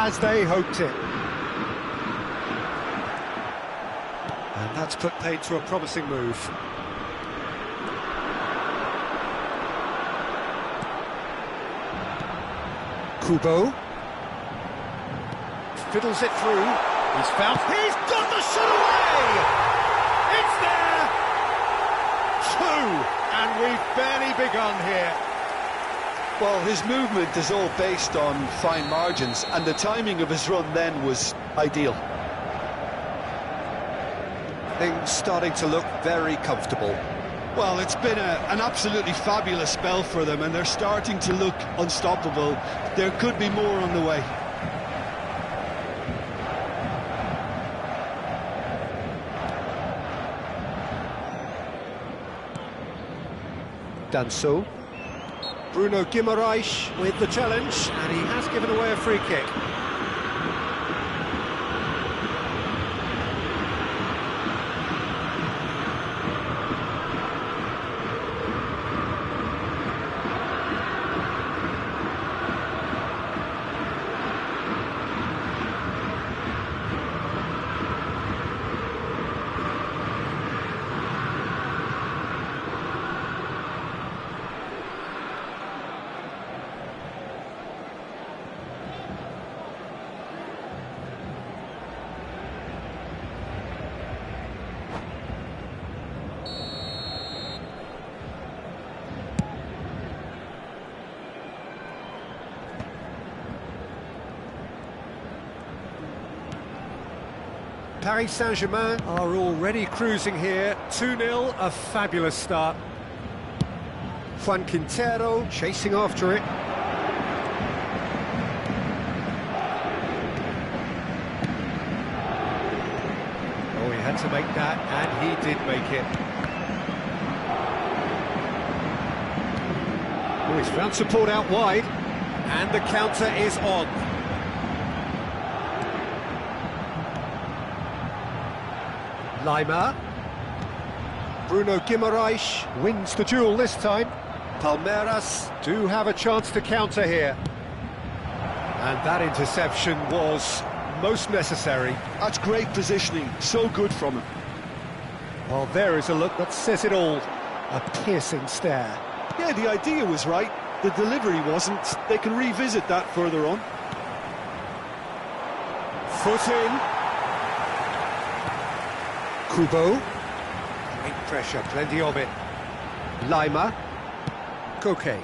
as they hoped it. And that's put paid to a promising move. Kubo. Fiddles it through. He's got the shot away! It's there! 2, and we've barely begun here. Well, his movement is all based on fine margins, and the timing of his run then was ideal. Things starting to look very comfortable. Well, it's been an absolutely fabulous spell for them, and they're starting to look unstoppable. There could be more on the way. Danso. Bruno Guimaraes with the challenge, and he has given away a free kick. Paris Saint-Germain are already cruising here. 2-0, a fabulous start. Juan Quintero chasing after it. Oh, he had to make that, and he did make it. Oh, he's found support out wide, and the counter is on. Lima. Bruno Guimaraes wins the duel this time. Palmeiras do have a chance to counter here. And that interception was most necessary. That's great positioning, so good from him. Well, there is a look that says it all. A piercing stare. Yeah, the idea was right, the delivery wasn't. They can revisit that further on. Foot in. Kubo. Great pressure, plenty of it. Lima. Koke.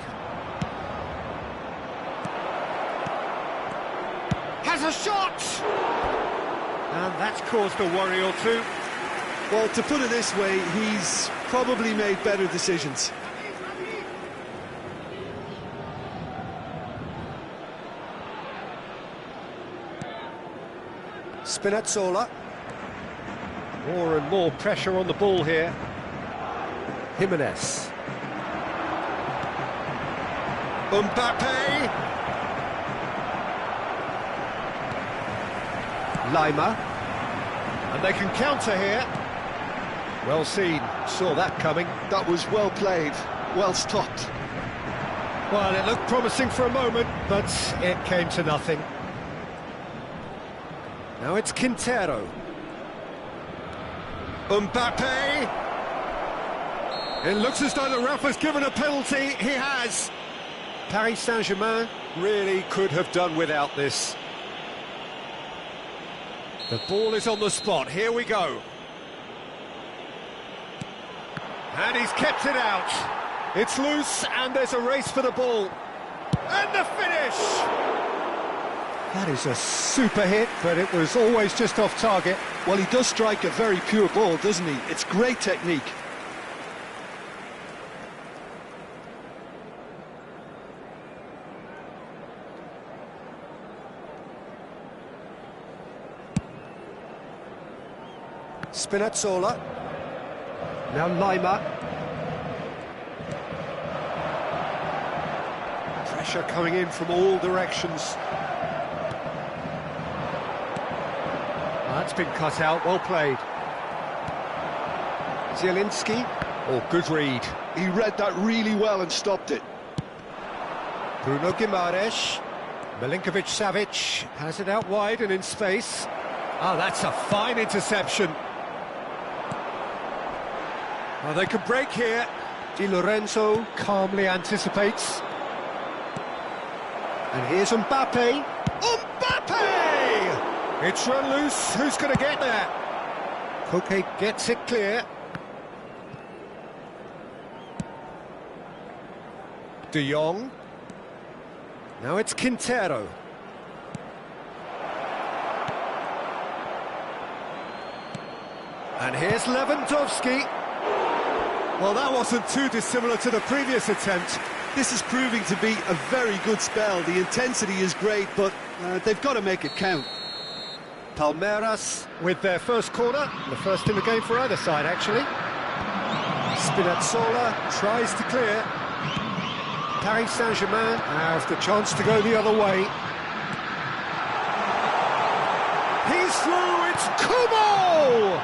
Has a shot! And that's caused a worry or two. Well, to put it this way, he's probably made better decisions. Spinazzola. More and more pressure on the ball here. Jimenez. Mbappe. Lima. And they can counter here. Well seen, saw that coming. That was well played, well stopped. Well, it looked promising for a moment, but it came to nothing. Now it's Quintero. Mbappe! It looks as though the ref has given a penalty. He has. Paris Saint-Germain really could have done without this. The ball is on the spot. Here we go. And he's kept it out. It's loose, and there's a race for the ball. And the finish! That is a super hit, but it was always just off target. Well, he does strike a very pure ball, doesn't he? It's great technique. Spinazzola. Now Lima. Pressure coming in from all directions. That's been cut out, well played. Zielinski. Oh, good read. He read that really well and stopped it. Bruno Guimaraes. Milinkovic-Savic has it out wide and in space. Oh, that's a fine interception. Oh, they could break here. Di Lorenzo calmly anticipates. And here's Mbappe. Mbappe! It's run loose. Who's going to get there? Koke gets it clear. De Jong. Now it's Quintero. And here's Lewandowski. Well, that wasn't too dissimilar to the previous attempt. This is proving to be a very good spell. The intensity is great, but they've got to make it count. Palmeiras with their first corner, the first in the game for either side, actually. Spinazzola tries to clear. Paris Saint-Germain have the chance to go the other way. He's through, it's Kubo!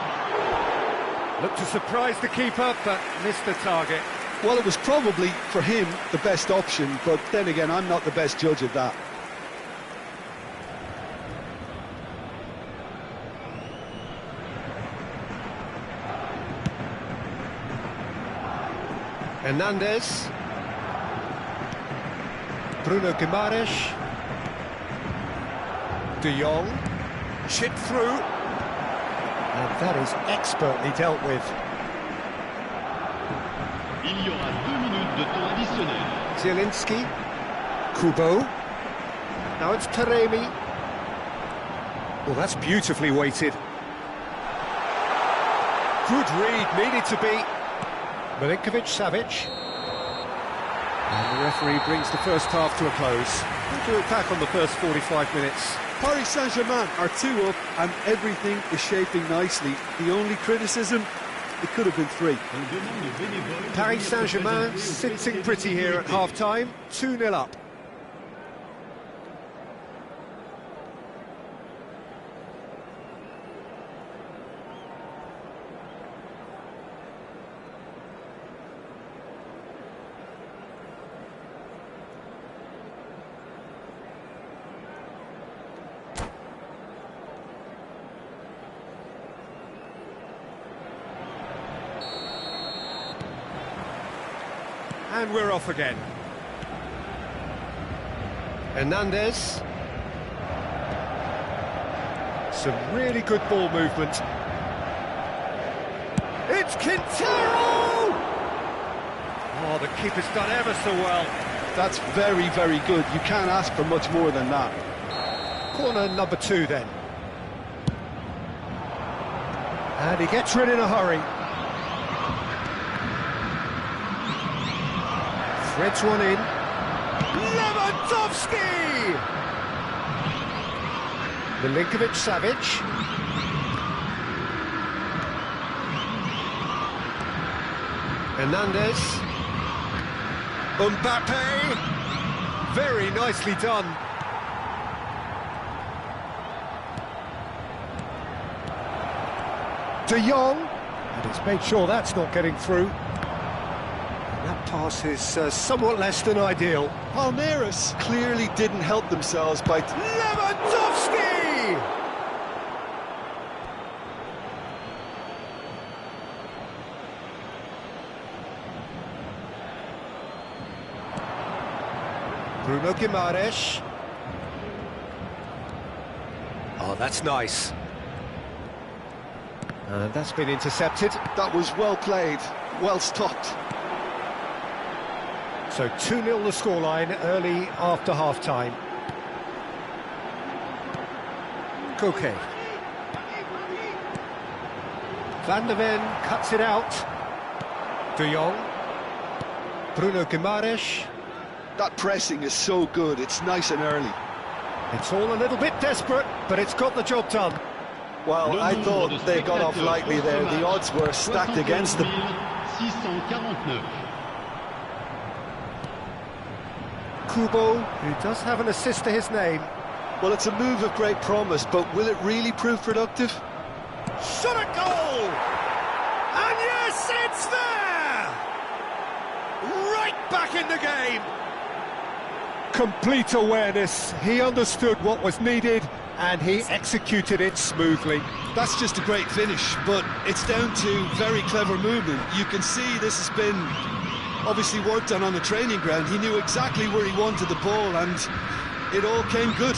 Looked to surprise the keeper, but missed the target. Well, it was probably, for him, the best option, but then again, I'm not the best judge of that. Hernandez. Bruno Guimaraes. De Jong. Chipped through. And that is expertly dealt with. Il y aura 2 minutes de temps additionnel. Zielinski. Kubo. Now it's Taremi. Well, that's beautifully weighted. Good read, needed to be. Milinkovic-Savic. And the referee brings the first half to a close. We'll do it back on the first 45 minutes. Paris Saint-Germain are 2 up and everything is shaping nicely. The only criticism, it could have been 3. Paris Saint-Germain sitting pretty here at half-time, 2-0 up. And we're off again. Hernandez. Some really good ball movement. It's Quintero! Oh, the keeper's done ever so well. That's very, very good. You can't ask for much more than that. Corner number 2 then. And he gets rid in a hurry. Threads one in. Lewandowski! Milinkovic-Savic. Hernandez. Mbappe. Very nicely done. De Jong. And he's made sure that's not getting through. That pass is somewhat less than ideal. Palmeiras clearly didn't help themselves by... Lewandowski! Bruno Guimaraes. Oh, that's nice. And that's been intercepted. That was well played, well stopped. So 2-0 the scoreline early after half-time. Koke. Van der Ven cuts it out. De Jong. Bruno Guimaraes. That pressing is so good, it's nice and early. It's all a little bit desperate, but it's got the job done. Well, I thought they got off lightly there. The odds were stacked against them. 649. Kubo, who does have an assist to his name. Well, it's a move of great promise, but will it really prove productive? Shot at goal! And yes, it's there! Right back in the game! complete awareness. He understood what was needed and he executed it smoothly. That's just a great finish, but it's down to very clever movement. You can see this has been obviously worked on the training ground. He knew exactly where he wanted the ball and it all came good.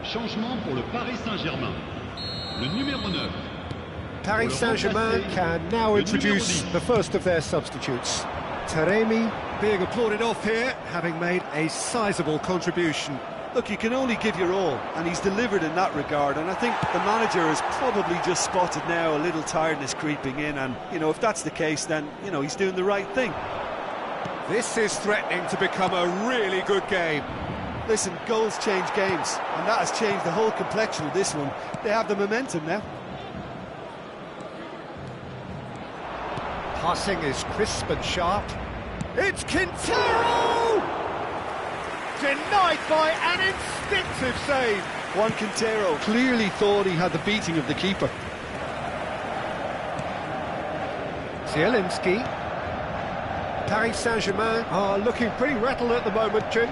Changement pour le Paris Saint-Germain. Le numéro 9. Paris Saint-Germain can now introduce the first of their substitutes. Taremi being applauded off here, having made a sizable contribution. Look, you can only give your all, and he's delivered in that regard, and I think the manager has probably just spotted now a little tiredness creeping in, and, you know, if that's the case, then, you know, he's doing the right thing. This is threatening to become a really good game. Listen, goals change games, and that has changed the whole complexion of this one. They have the momentum now. Passing is crisp and sharp. It's Quintero! Denied by an instinctive save. Juan Quintero clearly thought he had the beating of the keeper. Zielinski. Paris Saint-Germain are looking pretty rattled at the moment, Jim.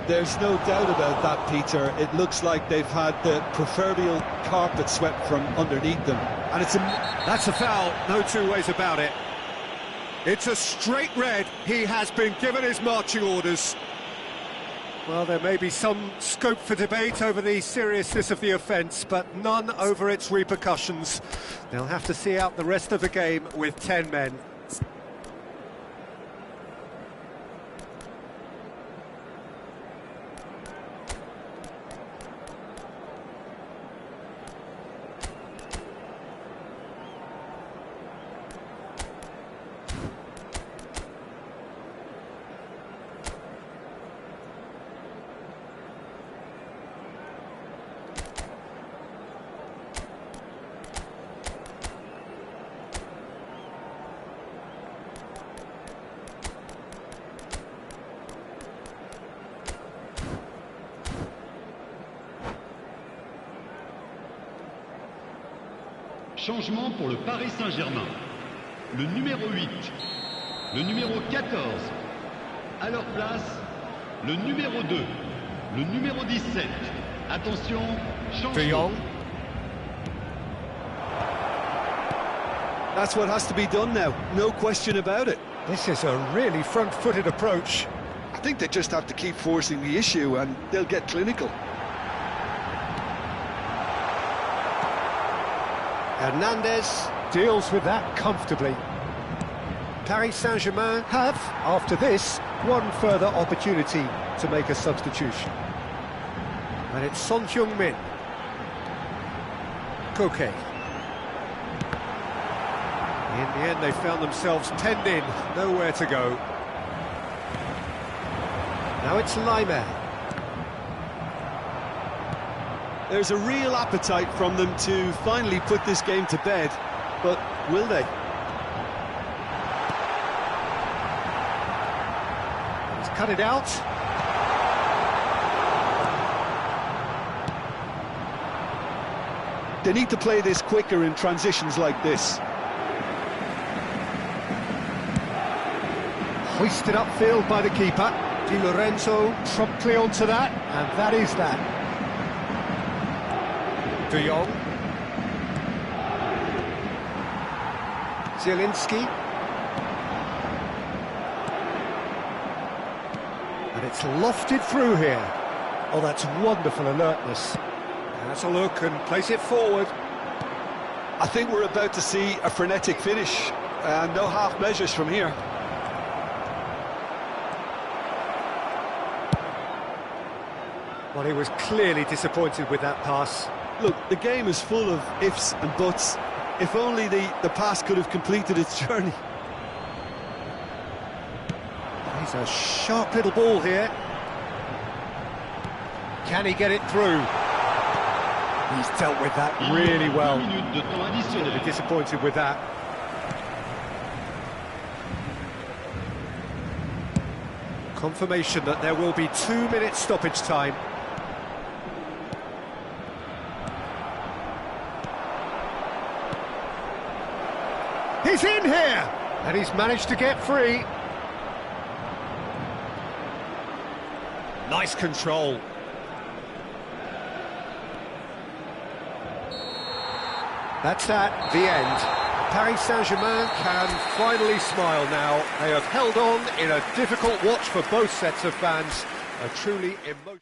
There's no doubt about that, Peter. It looks like they've had the proverbial carpet swept from underneath them. And That's a foul, no two ways about it. It's a straight red. He has been given his marching orders. Well, there may be some scope for debate over the seriousness of the offence, but none over its repercussions. They'll have to see out the rest of the game with 10 men. Changement pour le Paris Saint-Germain. Le numéro 8, le numéro 14. À leur place, le numéro 2, le numéro 17. Attention, changement. That's what has to be done now, no question about it. This is a really front-footed approach. I think they just have to keep forcing the issue and they'll get clinical. Hernandez deals with that comfortably. Paris Saint-Germain have, after this, one further opportunity to make a substitution. And it's Son Heung-min. Koke. In the end, they found themselves penned in, nowhere to go. Now it's Laimer. There's a real appetite from them to finally put this game to bed, but will they? He's cut it out. They need to play this quicker in transitions like this. Hoisted upfield by the keeper. Di Lorenzo promptly onto that, and that is that. De Jong. Zielinski. And it's It's lofted through here. Oh, that's wonderful alertness. Has a look and place it forward. I think we're about to see a frenetic finish. No half measures from here. Well, he was clearly disappointed with that pass. Look, the game is full of ifs and buts. If only the pass could have completed its journey. He's a sharp little ball here. Can he get it through? He's dealt with that really well. He's going to be disappointed with that. Confirmation that there will be 2 minutes stoppage time. He's in here! And he's managed to get free. Nice control. That's that, the end. Paris Saint-Germain can finally smile now. They have held on in a difficult watch for both sets of fans. A truly emotional...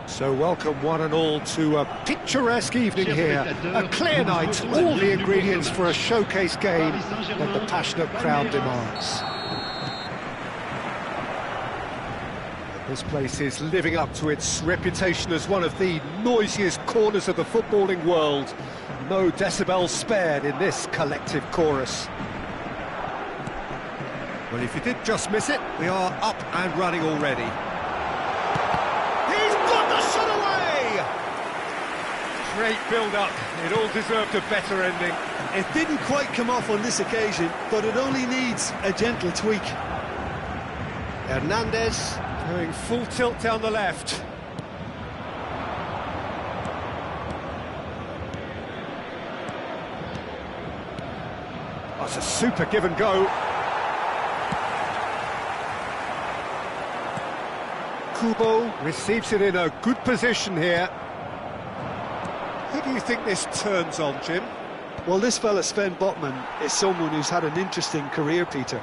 So welcome one and all to a picturesque evening here, a clear night, all the ingredients for a showcase game that the passionate crowd demands. This place is living up to its reputation as one of the noisiest corners of the footballing world. No decibels spared in this collective chorus. Well, if you did just miss it, we are up and running already. Great build-up. It all deserved a better ending. It didn't quite come off on this occasion, but it only needs a gentle tweak. Hernandez going full tilt down the left. That's a super give and go. Kubo receives it in a good position here. Who do you think this turns on, Jim? Well, this fella, Sven Botman, is someone who's had an interesting career, Peter.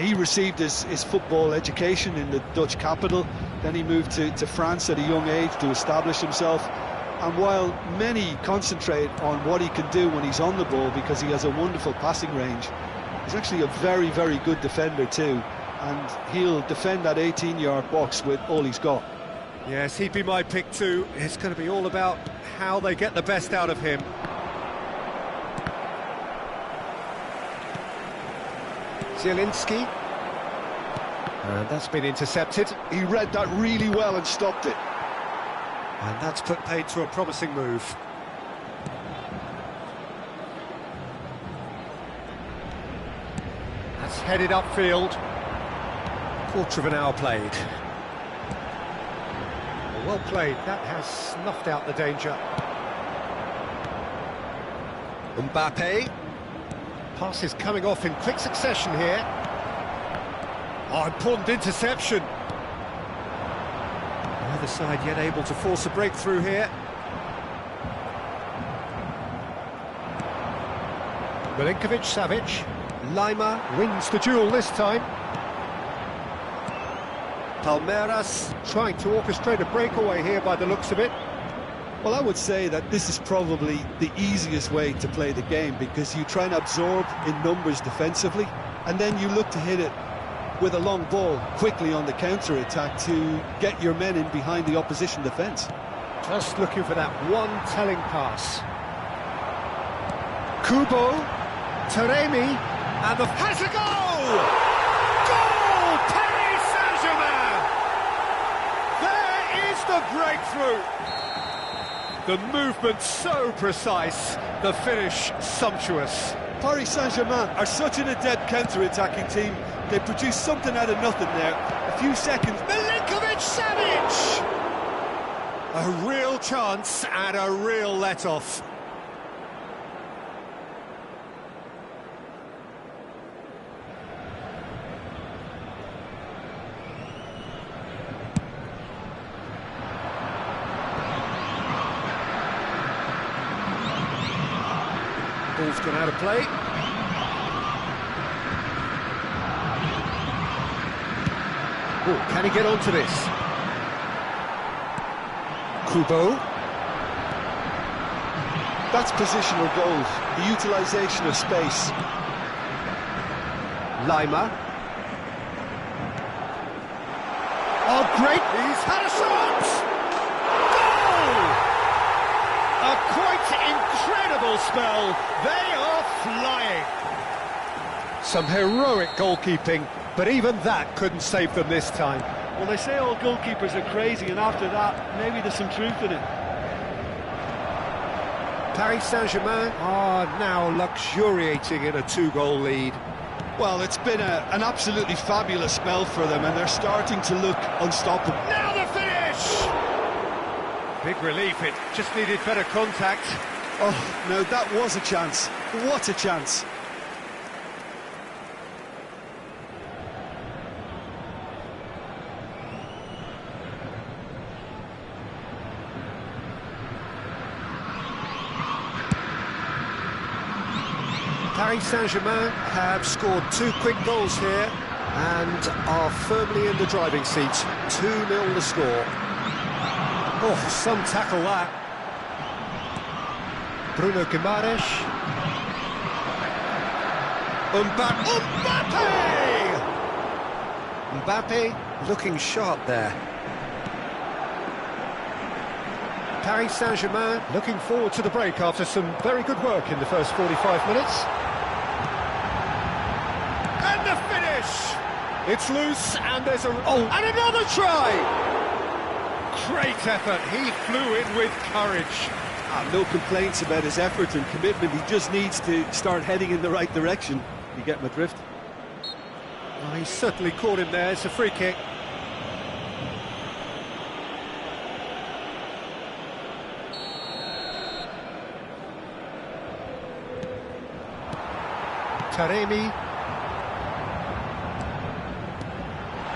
He received his football education in the Dutch capital, then he moved to France at a young age to establish himself. And while many concentrate on what he can do when he's on the ball because he has a wonderful passing range, he's actually a very, very good defender too. And he'll defend that 18-yard box with all he's got. Yes, he'd be my pick too. It's going to be all about how they get the best out of him. Zielinski. And that's been intercepted. He read that really well and stopped it. And that's put paid to a promising move. That's headed upfield. Quarter of an hour played. Well played, that has snuffed out the danger. Mbappe. Pass is coming off in quick succession here. Oh, important interception. Neither side yet able to force a breakthrough here. Milinkovic-Savic. Lima wins the duel this time. Palmeiras trying to orchestrate a breakaway here by the looks of it. Well, I would say that this is probably the easiest way to play the game, because you try and absorb in numbers defensively, and then you look to hit it with a long ball quickly on the counter-attack to get your men in behind the opposition defence. Just looking for that one telling pass. Kubo, Taremi, and the... has a goal! Goal! Paris Saint-Germain! There is the breakthrough! The movement so precise, the finish sumptuous. Paris Saint-Germain are such an adept counter-attacking team. They produce something out of nothing there. A few seconds. Milinkovic-Savic! A real chance and a real let-off. Ball's gone out of play. Oh, can he get onto this? Kubo. That's positional goals, the utilisation of space. Lima. Oh, great! He's had a shot! Goal! A quite incredible spell. They are flying. Some heroic goalkeeping, but even that couldn't save them this time. Well, they say all goalkeepers are crazy, and after that, maybe there's some truth in it. Paris Saint-Germain are now luxuriating in a 2-goal lead. Well, it's been an absolutely fabulous spell for them, and they're starting to look unstoppable. Now the finish! Big relief, it just needed better contact. Oh, no, that was a chance. What a chance. Paris Saint-Germain have scored 2 quick goals here and are firmly in the driving seat. 2-0 the score. Oh, some tackle that. Bruno Guimaraes. Mbappe! Mbappe looking sharp there. Paris Saint-Germain looking forward to the break after some very good work in the first 45 minutes. And the finish! It's loose and there's a... Oh, and another try! Great effort, he flew in with courage. No complaints about his effort and commitment. He just needs to start heading in the right direction. You get my drift? Oh, he certainly caught him there. It's a free kick. Taremi.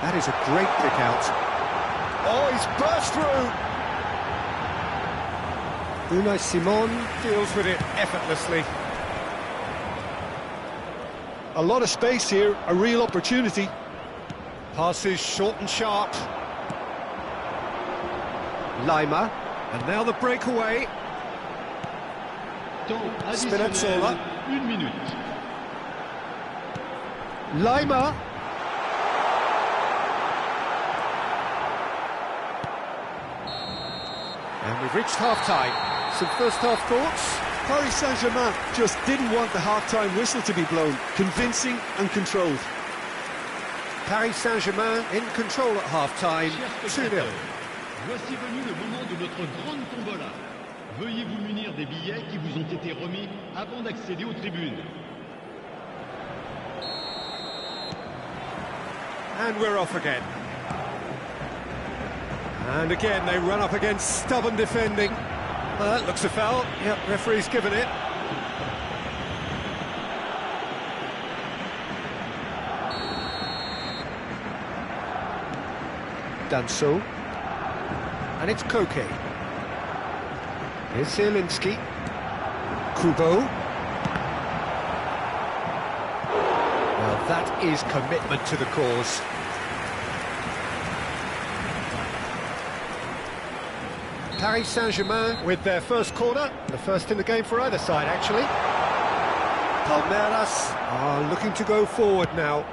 That is a great pick out. Oh, he's burst through! Unai Simon deals with it effortlessly. A lot of space here, a real opportunity. Passes short and sharp. Lima, and now the breakaway. Spinazzola. 1 minute. Lima. And we've reached half-time. Some first-half thoughts? Paris Saint-Germain just didn't want the half-time whistle to be blown. Convincing and controlled. Paris Saint-Germain in control at half-time, 2-0. Voici venu le moment de notre grande tombola. Veuillez vous munir des billets qui vous ont été remis avant d'accéder aux tribunes. And we're off again. And again, they run up against stubborn defending. That looks a foul. Yep, referee's given it. Done so. And it's Koke. Here's Zielinski. Kubo. Well, that is commitment to the cause. Paris Saint-Germain with their first corner, the first in the game for either side, actually. Palmeiras are looking to go forward now.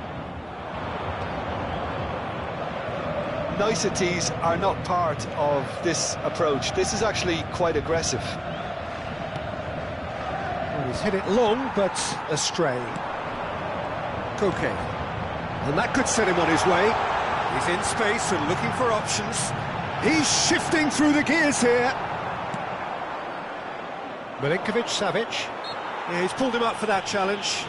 Niceties are not part of this approach. This is actually quite aggressive. Well, he's hit it long, but astray. Koke. And that could set him on his way. He's in space and looking for options. He's shifting through the gears here. Milinkovic-Savic. Yeah, he's pulled him up for that challenge.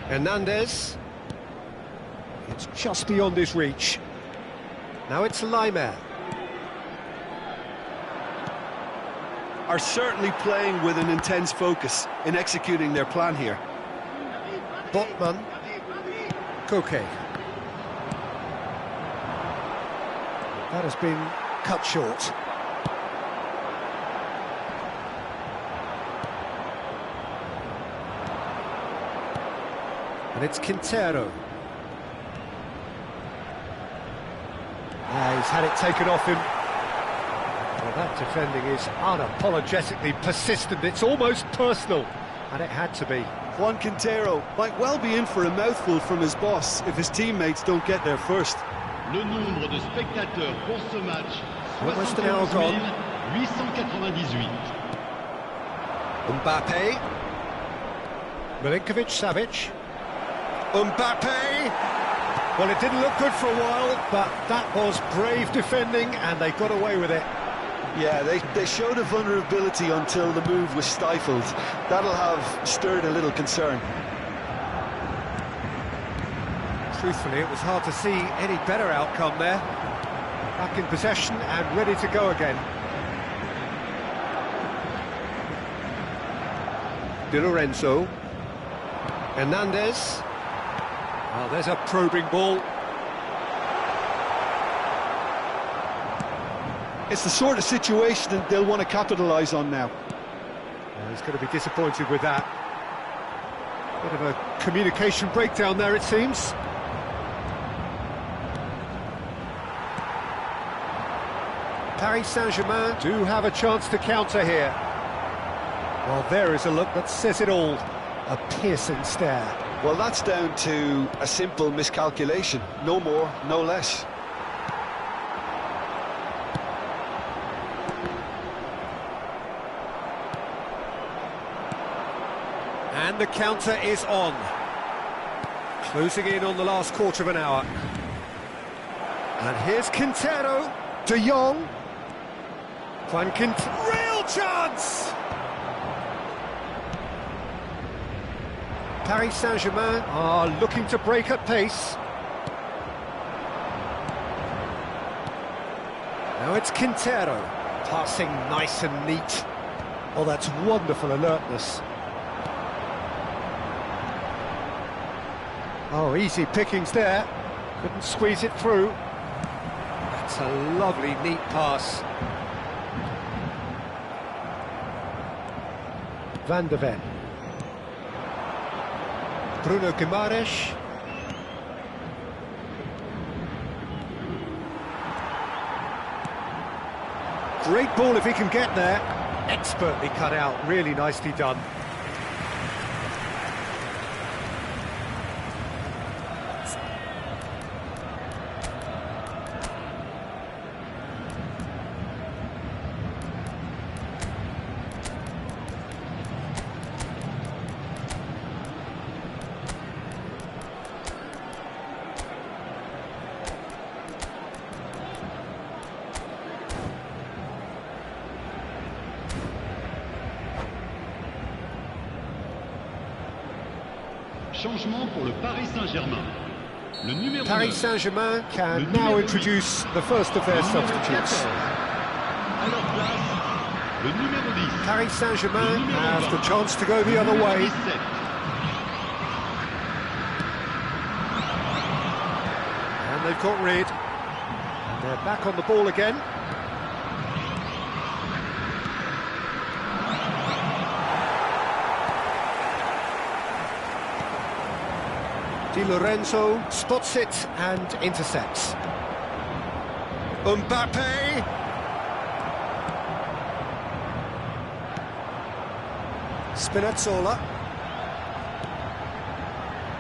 Hernandez. It's just beyond his reach. Now it's Leimer. Are certainly playing with an intense focus in executing their plan here. Botman. Koke. That has been cut short. And it's Quintero. Yeah, he's had it taken off him. Well, that defending is unapologetically persistent. It's almost personal, and it had to be. Juan Quintero might well be in for a mouthful from his boss if his teammates don't get there first. Le nombre de spectateurs pour ce match, Almost an hour gone. 898. Mbappe. Milinkovic-Savic. Mbappe! Well, it didn't look good for a while, but that was brave defending, and they got away with it. Yeah, they showed a vulnerability until the move was stifled. That'll have stirred a little concern. Truthfully, it was hard to see any better outcome there. Back in possession and ready to go again. Di Lorenzo. Hernandez. Well, there's a probing ball. It's the sort of situation that they'll want to capitalise on now. Well, he's going to be disappointed with that. Bit of a communication breakdown there, it seems. Paris Saint-Germain do have a chance to counter here. Well, there is a look that says it all. A piercing stare. Well, that's down to a simple miscalculation. No more, no less. And the counter is on. Closing in on the last quarter of an hour. And here's Quintero. De Jong. Juan Quintero. Real chance! Paris Saint-Germain are looking to break at pace. Now it's Quintero. Passing nice and neat. Oh, that's wonderful alertness. Oh, easy pickings there. Couldn't squeeze it through. That's a lovely, neat pass. Van de Ven. Bruno Guimaraes. Great ball if he can get there. Expertly cut out, really nicely done. Changement pour le Paris Saint-Germain. Le numéro Paris 9. Saint-Germain can now introduce the first of their substitutes. À leur place, le numéro 10. Paris Saint-Germain have the chance to go the other way. 17. And they've got rid. And they're back on the ball again. Di Lorenzo spots it and intercepts. Mbappe. Spinazzola.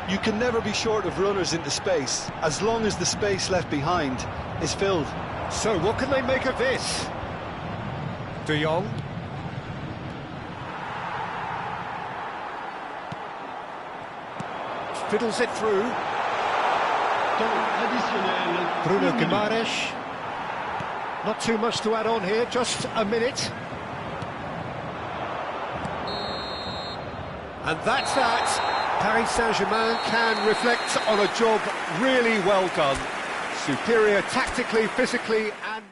You can never be short of runners into space, as long as the space left behind is filled. So what can they make of this? De Jong. Fiddles it through. Temps additionnel. Bruno 1 minute. Guimaraes. Not too much to add on here, just a minute. And that's that. Paris Saint-Germain can reflect on a job really well done. Superior tactically, physically and...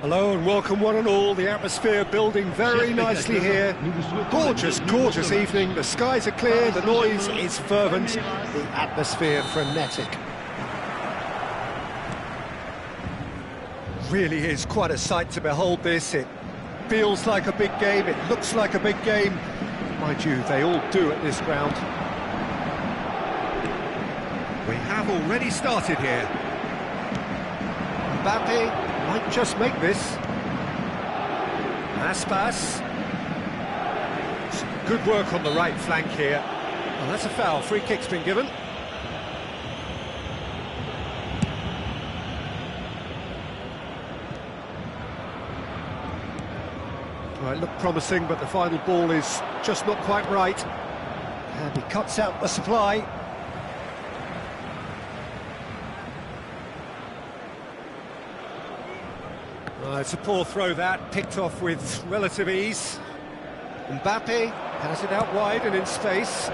Hello and welcome one and all. The atmosphere building very nicely here. Gorgeous, gorgeous evening. The skies are clear, the noise is fervent, the atmosphere frenetic. Really is quite a sight to behold this. It feels like a big game, it looks like a big game. Mind you, they all do at this ground. We have already started here. Mbappe might just make this. Aspas. Some good work on the right flank here. Well, that's a foul. Free kick's been given. Well, it looked promising, but the final ball is just not quite right. And he cuts out the supply. It's a poor throw that, picked off with relative ease. Mbappe has it out wide and in space.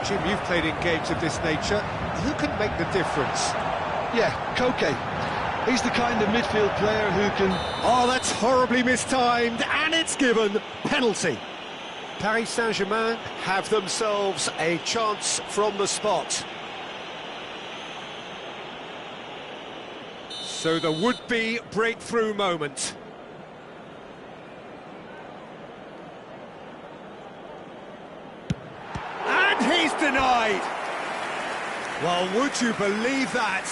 Jim, you've played in games of this nature. Who can make the difference? Yeah, Koke. He's the kind of midfield player who can... Oh, that's horribly mistimed, and it's given. Penalty. Paris Saint-Germain have themselves a chance from the spot. So the would-be breakthrough moment. denied. Well, would you believe that?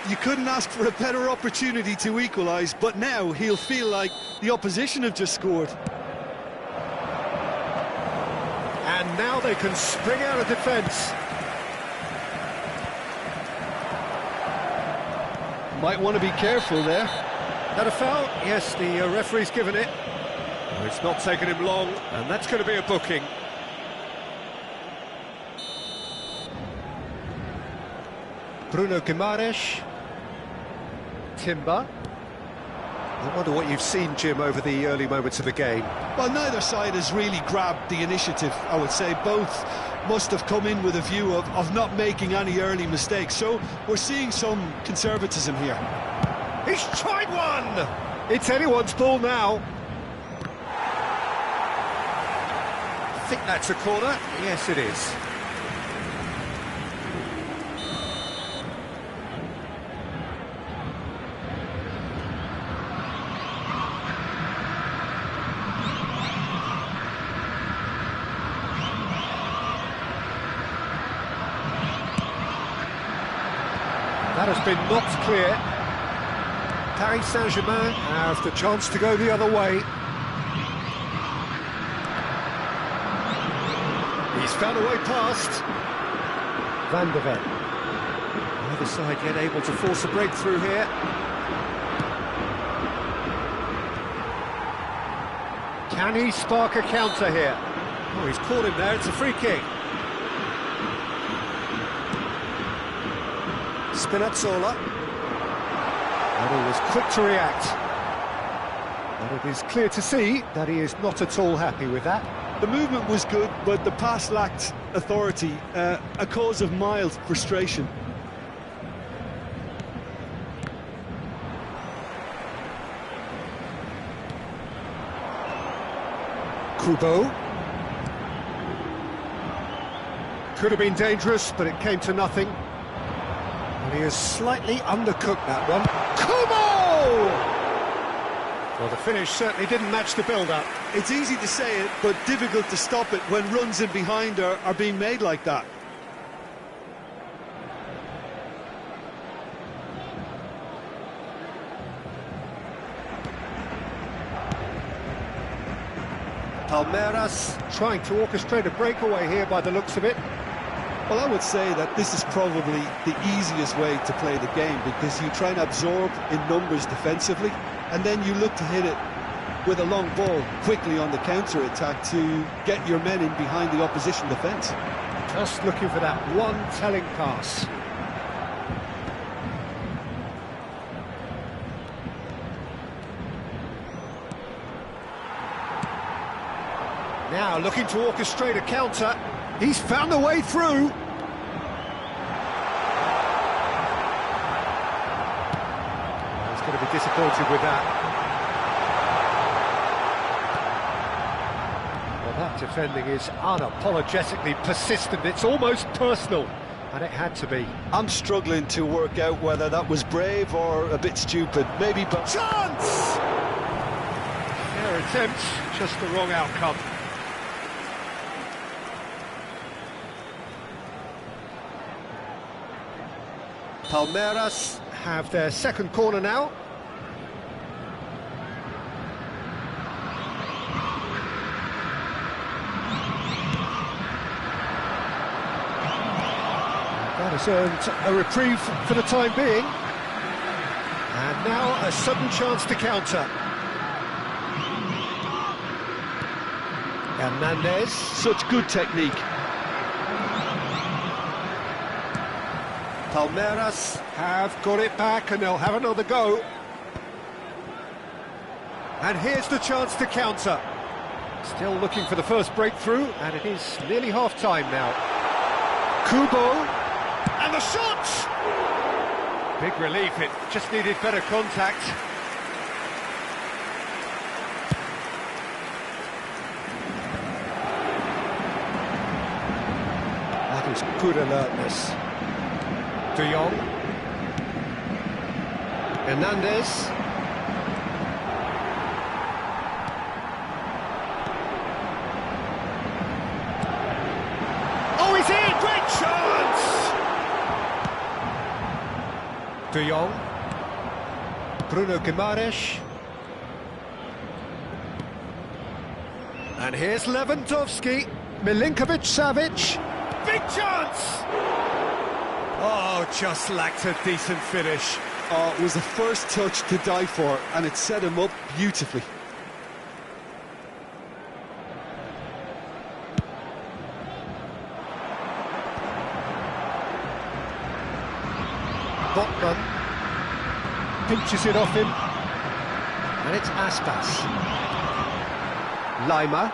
You couldn't ask for a better opportunity to equalise, but now he'll feel like the opposition have just scored. And now they can spring out of defence. Might want to be careful there. That a foul? Yes, the referee's given it. Well, it's not taken him long, and that's going to be a booking. Bruno Guimaraes. Timber. I wonder what you've seen, Jim, over the early moments of the game. Well, neither side has really grabbed the initiative, I would say. Both must have come in with a view of not making any early mistakes. So we're seeing some conservatism here. He's tried one! It's anyone's ball now. I think that's a corner. Yes, it is. That has been knocked clear. Paris Saint-Germain have the chance to go the other way. He's found a way past. Van der Ven. Neither side yet able to force a breakthrough here. Can he spark a counter here? Oh, he's caught him there, it's a free kick. Spinazzola. And he was quick to react. And it is clear to see that he is not at all happy with that. The movement was good, but the pass lacked authority, a cause of mild frustration. Kubo. Could have been dangerous, but it came to nothing. And he has slightly undercooked that one. Kubo! Well, the finish certainly didn't match the build-up. It's easy to say it, but difficult to stop it when runs in behind are being made like that. Palmeiras trying to orchestrate a breakaway here by the looks of it. Well, I would say that this is probably the easiest way to play the game, because you try and absorb in numbers defensively, and then you look to hit it with a long ball quickly on the counter-attack to get your men in behind the opposition defence. Just looking for that one telling pass. Now looking to orchestrate a counter. He's found a way through. He's going to be disappointed with that. Well, that defending is unapologetically persistent. It's almost personal, and it had to be. I'm struggling to work out whether that was brave or a bit stupid. Maybe, but... Chance! Their attempt, just the wrong outcome. Palmeiras have their second corner now. That has earned a reprieve for the time being. And now a sudden chance to counter. Hernandez. Such good technique. Palmeiras have got it back and they'll have another go. And here's the chance to counter. Still looking for the first breakthrough, and it is nearly half-time now. Kubo, and the shot! Big relief, it just needed better contact. That is good alertness. De Jong. Hernandez. Oh, he's in! Great De Jong. Bruno Guimaraes. And here's Lewandowski. Milinkovic-Savic. Big chance! Oh, just lacked a decent finish. Oh, it was the first touch to die for, and it set him up beautifully. Botman pinches it off him, and it's Aspas. Lima.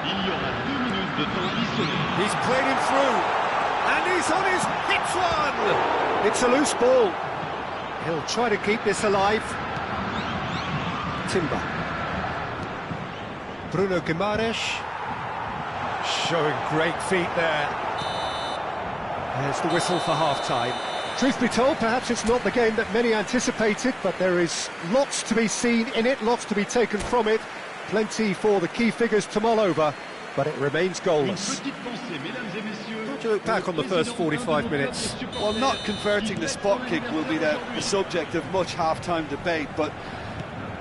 Il y aura 2 minutes de temps additionnel. He's played him through, and he's on his hits one! It's a loose ball. He'll try to keep this alive. Timber. Bruno Guimaraes. Showing great feet there. There's the whistle for half-time. Truth be told, perhaps it's not the game that many anticipated, but there is lots to be seen in it, lots to be taken from it. Plenty for the key figures to mull over, but it remains goalless. How do you look back on the first 45 minutes? Well, not converting the spot kick will be the subject of much half-time debate, but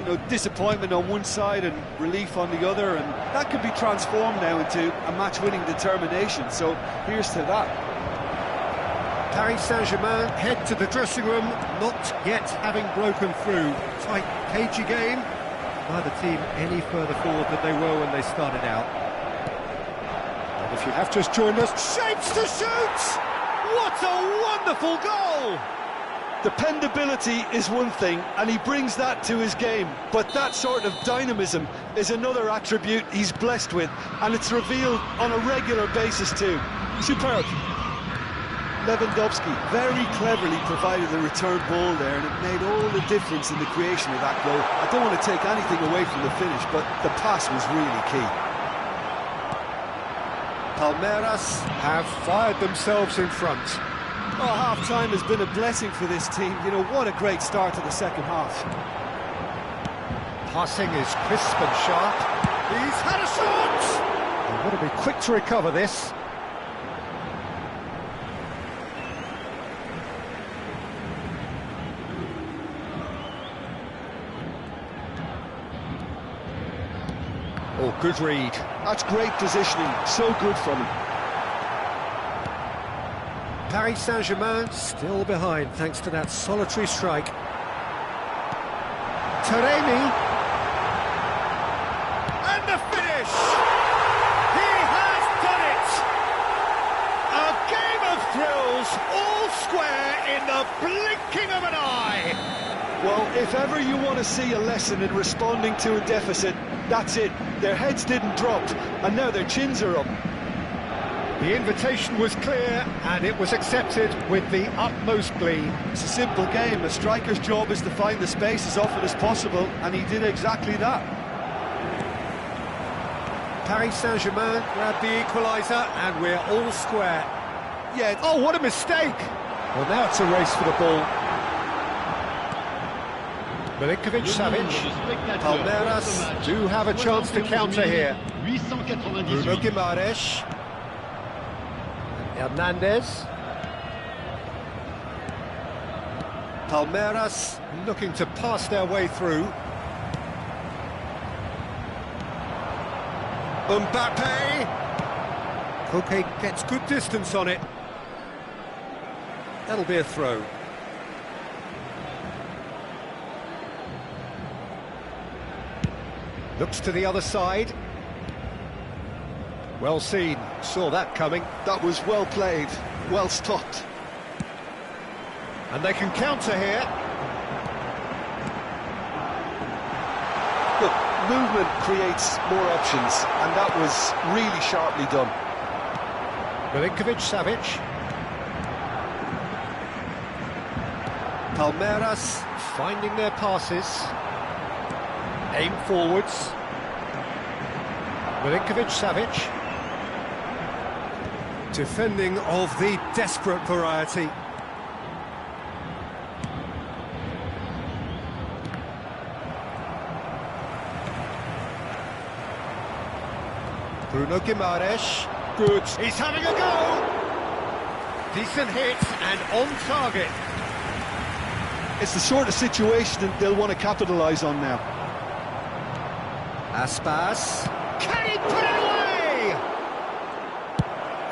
you know, disappointment on one side and relief on the other, and that can be transformed now into a match-winning determination, so here's to that. Paris Saint-Germain head to the dressing room, not yet having broken through. Tight, cagey game. Neither team any further forward than they were when they started out. And if you have just joined us, shapes to shoot! What a wonderful goal! Dependability is one thing, and he brings that to his game, but that sort of dynamism is another attribute he's blessed with, and it's revealed on a regular basis too. Superb. Lewandowski very cleverly provided the return ball there, and it made all the difference in the creation of that goal. I don't want to take anything away from the finish, but the pass was really key. Palmeiras have fired themselves in front. Oh, half-time has been a blessing for this team. You know, what a great start to the second half. Passing is crisp and sharp. He's had a shot! They've got to be quick to recover this. Oh, good read. That's great positioning, so good from him. Paris Saint-Germain still behind thanks to that solitary strike. Taremi. And the finish! He has done it! A game of thrills, all square in the blinking of an eye! Well, if ever you want to see a lesson in responding to a deficit, that's it. Their heads didn't drop, and now their chins are up. The invitation was clear, and it was accepted with the utmost glee. It's a simple game. A striker's job is to find the space as often as possible, and he did exactly that. Paris Saint-Germain grabbed the equaliser, and we're all square. Yeah, oh, what a mistake! Well, now it's a race for the ball. Milinkovic-Savic. Palmeiras do have a chance to counter here. Bruno Guimaraes. Hernandez. Palmeiras looking to pass their way through. Mbappe. Koke gets good distance on it. That'll be a throw. Looks to the other side. Well seen, saw that coming. That was well played, well stopped. And they can counter here. Look, movement creates more options, and that was really sharply done. Milinkovic-Savic. Palmeiras finding their passes. Aim forwards. Milinkovic-Savic. Defending of the desperate variety. Bruno Guimaraes. Good. He's having a go. Decent hit and on target. It's the sort of situation they'll want to capitalise on now. Aspas. Can he put it away?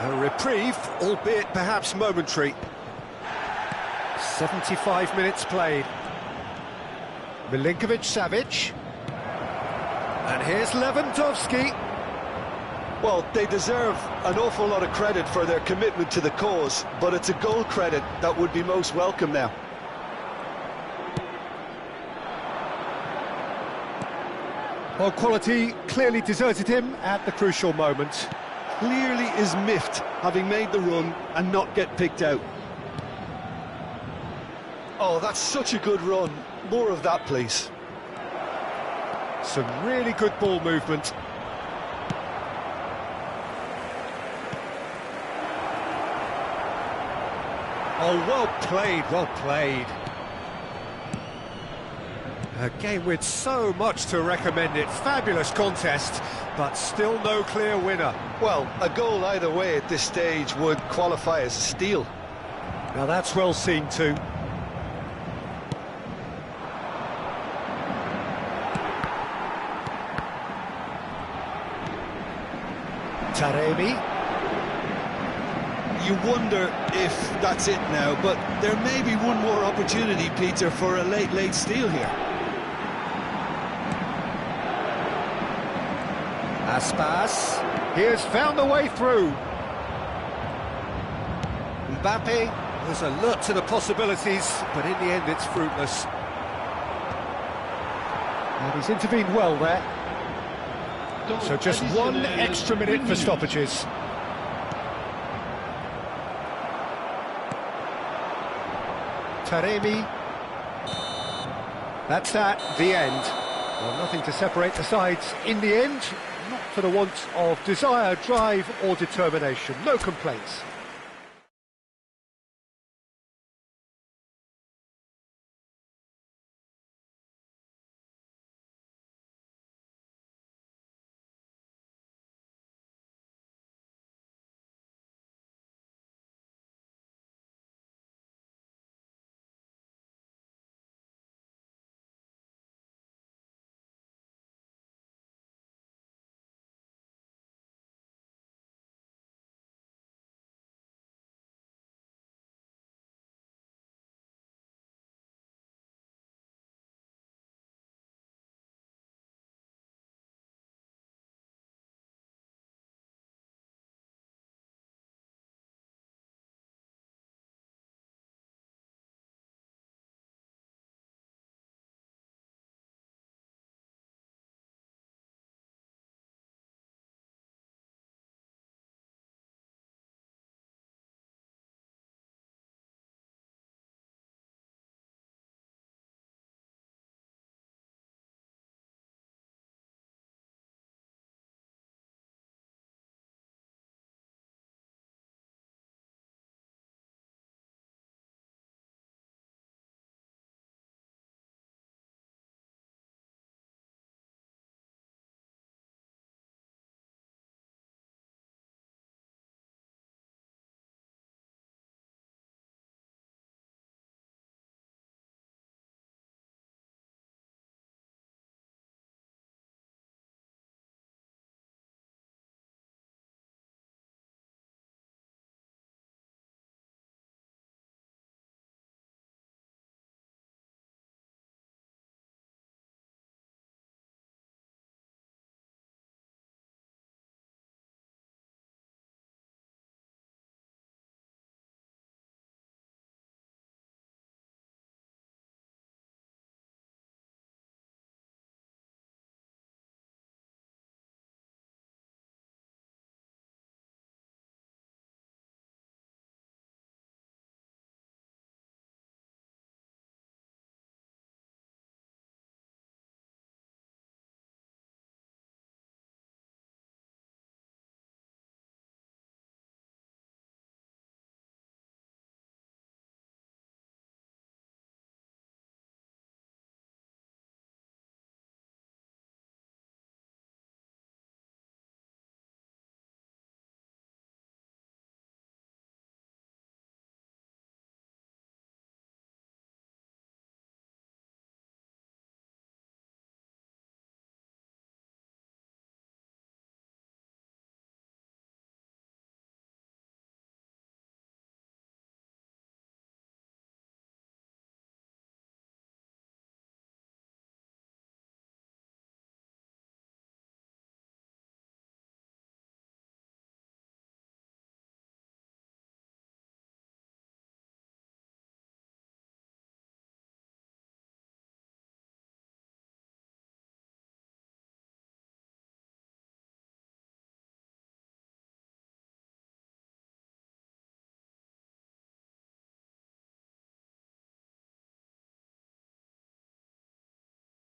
A reprieve, albeit perhaps momentary. 75 minutes played. Milinkovic-Savic. And here's Lewandowski. Well, they deserve an awful lot of credit for their commitment to the cause, but it's a goal credit that would be most welcome now. Well, quality clearly deserted him at the crucial moment. Clearly is miffed, having made the run and not get picked out. Oh, that's such a good run. More of that, please. Some really good ball movement. Oh, well played, well played. A game with so much to recommend it. Fabulous contest, but still no clear winner. Well, a goal either way at this stage would qualify as a steal. Now that's well seen too. Taremi. You wonder if that's it now, but there may be one more opportunity, Peter, for a late steal here. Aspas. He has found the way through. Mbappe was alert to the possibilities, but in the end it's fruitless. And he's intervened well there. So just one extra minute for stoppages. Taremi. That's that, the end. Well, nothing to separate the sides in the end, not for the want of desire, drive or determination. No complaints.